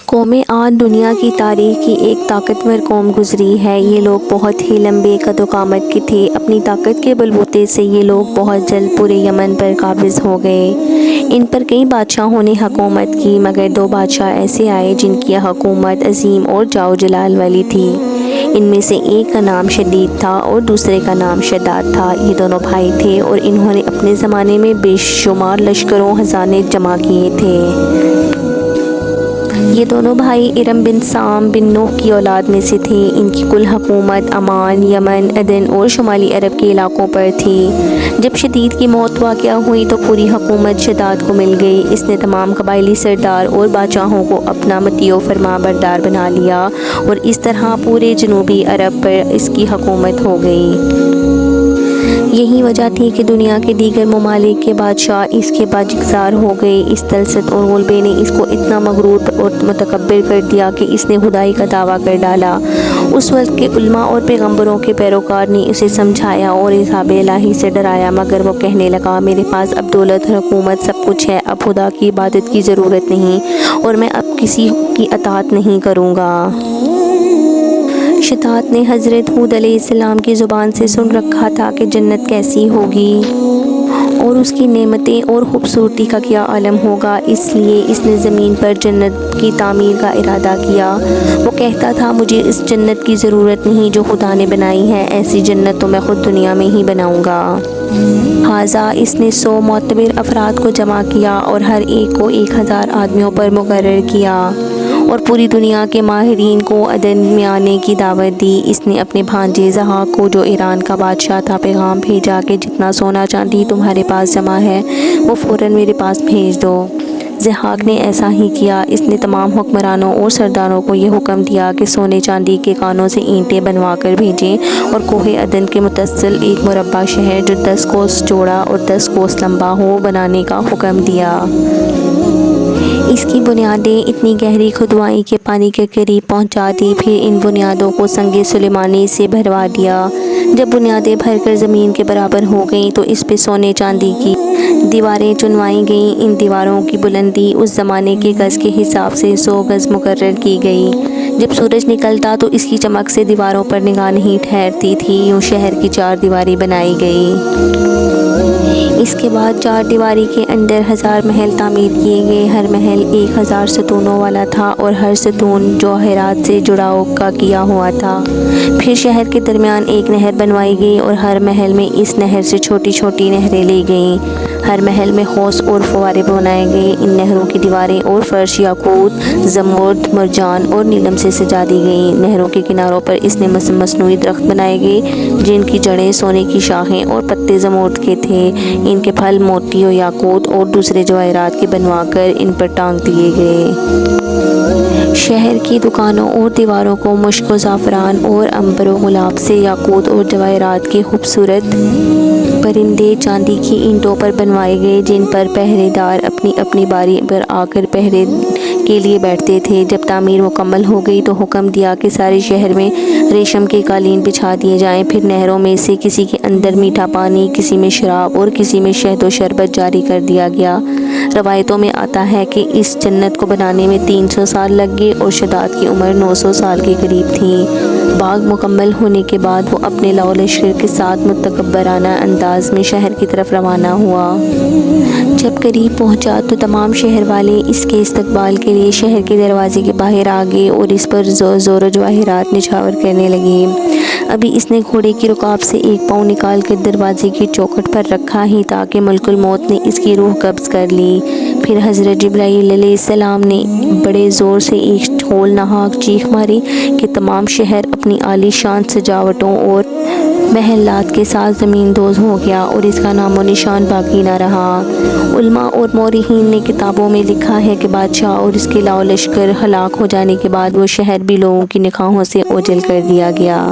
قوم عاد دنیا کی تاریخ کی ایک طاقتور قوم گزری ہے۔ یہ لوگ بہت ہی لمبے قد و قامت کے تھے۔ اپنی طاقت کے بلبوتے سے یہ لوگ بہت جلد پورے یمن پر قابض ہو گئے۔ ان پر کئی بادشاہوں نے حکومت کی، مگر 2 بادشاہ ایسے آئے جن کی حکومت عظیم اور جاؤ جلال والی تھی۔ ان میں سے ایک کا نام شدید تھا اور دوسرے کا نام شداد تھا۔ یہ دونوں بھائی تھے اور انہوں نے اپنے زمانے میں بے شمار لشکروں خزانے جمع کیے تھے۔ یہ دونوں بھائی ارم بن سام بن نوح کی اولاد میں سے تھے۔ ان کی کل حکومت عمان، یمن، عدن اور شمالی عرب کے علاقوں پر تھی۔ جب شدید کی موت واقع ہوئی تو پوری حکومت شداد کو مل گئی۔ اس نے تمام قبائلی سردار اور بادشاہوں کو اپنا مطیع و فرما بردار بنا لیا اور اس طرح پورے جنوبی عرب پر اس کی حکومت ہو گئی۔ یہی وجہ تھی کہ دنیا کے دیگر ممالک کے بادشاہ اس کے باجگزار ہو گئے۔ اس طلسط اور غلبے نے اس کو اتنا مغرور اور متکبر کر دیا کہ اس نے خدائی کا دعویٰ کر ڈالا۔ اس وقت کے علماء اور پیغمبروں کے پیروکار نے اسے سمجھایا اور عذاب الہی سے ڈرایا، مگر وہ کہنے لگا، میرے پاس اب دولت، حکومت سب کچھ ہے، اب خدا کی عبادت کی ضرورت نہیں اور میں اب کسی کی اطاعت نہیں کروں گا۔ شداد نے حضرت ہود علیہ السلام کی زبان سے سن رکھا تھا کہ جنت کیسی ہوگی اور اس کی نعمتیں اور خوبصورتی کا کیا عالم ہوگا، اس لیے اس نے زمین پر جنت کی تعمیر کا ارادہ کیا۔ وہ کہتا تھا، مجھے اس جنت کی ضرورت نہیں جو خدا نے بنائی ہے، ایسی جنت تو میں خود دنیا میں ہی بناؤں گا۔ لہٰذا اس نے 100 معتبر افراد کو جمع کیا اور ہر ایک کو 1000 آدمیوں پر مقرر کیا اور پوری دنیا کے ماہرین کو عدن میں آنے کی دعوت دی۔ اس نے اپنے بھانجے ضحاک کو، جو ایران کا بادشاہ تھا، پیغام بھیجا کہ جتنا سونا چاندی تمہارے پاس جمع ہے وہ فوراً میرے پاس بھیج دو۔ ضحاک نے ایسا ہی کیا۔ اس نے تمام حکمرانوں اور سرداروں کو یہ حکم دیا کہ سونے چاندی کے کانوں سے اینٹیں بنوا کر بھیجیں اور کوہ عدن کے متصل ایک مربع شہر جو 10 کوس چوڑا اور 10 کوس لمبا ہو بنانے کا حکم دیا۔ اس کی بنیادیں اتنی گہری کھدوائی کہ پانی کے قریب پہنچا دی، پھر ان بنیادوں کو سنگ سلیمانی سے بھروا دیا۔ جب بنیادیں بھر کر زمین کے برابر ہو گئیں تو اس پہ سونے چاندی کی دیواریں چنوائی گئیں۔ ان دیواروں کی بلندی اس زمانے کے گز کے حساب سے 100 گز مقرر کی گئی۔ جب سورج نکلتا تو اس کی چمک سے دیواروں پر نگاہ نہیں ٹھہرتی تھی۔ یوں شہر کی 4 دیواری بنائی گئی۔ اس کے بعد 4 دیواری کے اندر 1000 محل تعمیر کیے گئے۔ ہر محل 1000 ستونوں والا تھا اور ہر ستون جواہرات سے جڑاؤ کا کیا ہوا تھا۔ پھر شہر کے درمیان ایک نہر بنوائی گئی اور ہر محل میں اس نہر سے چھوٹی چھوٹی نہریں لی گئیں۔ ہر محل میں قوس اور فوارے بنائے گئے۔ ان نہروں کی دیواریں اور فرش یاقوت، زمرد، مرجان اور نیلم سے سجا دی گئیں۔ نہروں کے کناروں پر اس نے مصنوعی درخت بنائے گئے جن کی جڑیں سونے کی شاخیں اور پتے زمرد کے تھے۔ ان کے پھل موتی و یاقوت اور دوسرے جواہرات کے بنوا کر ان پر ٹانگ دیے گئے۔ شہر کی دکانوں اور دیواروں کو مشک و زعفران اور عنبر و گلاب سے، یاقوت اور جواہرات کے خوبصورت پرندے چاندی کی اینٹوں پر بنوائے گئے جن پر پہرے دار اپنی اپنی باری پر آ کر پہرے کے لیے بیٹھتے تھے۔ جب تعمیر مکمل ہو گئی تو حکم دیا کہ سارے شہر میں ریشم کے قالین بچھا دیے جائیں۔ پھر نہروں میں سے کسی کے اندر میٹھا پانی، کسی میں شراب اور کسی میں شہد و شربت جاری کر دیا گیا۔ روایتوں میں آتا ہے کہ اس جنت کو بنانے میں 300 سال لگ گئے اور شداد کی عمر 900 سال کے قریب تھی۔ باغ مکمل ہونے کے بعد وہ اپنے لاؤ لشکر کے ساتھ متکبرانہ انداز میں شہر کی طرف روانہ ہوا۔ جب قریب پہنچا تو تمام شہر والے اس کے استقبال کے لیے شہر کے دروازے کے باہر آ گئے اور اس پر زور و جواہرات نچھاور کرنے لگے۔ ابھی اس نے گھوڑے کی رکاب سے ایک پاؤں نکال کر دروازے کی چوکھٹ پر رکھا ہی تھا کہ ملک الموت نے اس کی روح قبض کر لی۔ پھر حضرت جبرائیل علیہ السلام نے بڑے زور سے ایک ہولناک چیخ ماری کہ تمام شہر اپنی عالی شان سجاوٹوں اور محلات کے ساتھ زمین دوز ہو گیا اور اس کا نام و نشان باقی نہ رہا۔ علماء اور مورخین نے کتابوں میں لکھا ہے کہ بادشاہ اور اس کے لاؤ لشکر ہلاک ہو جانے کے بعد وہ شہر بھی لوگوں کی نگاہوں سے اوجھل کر دیا گیا۔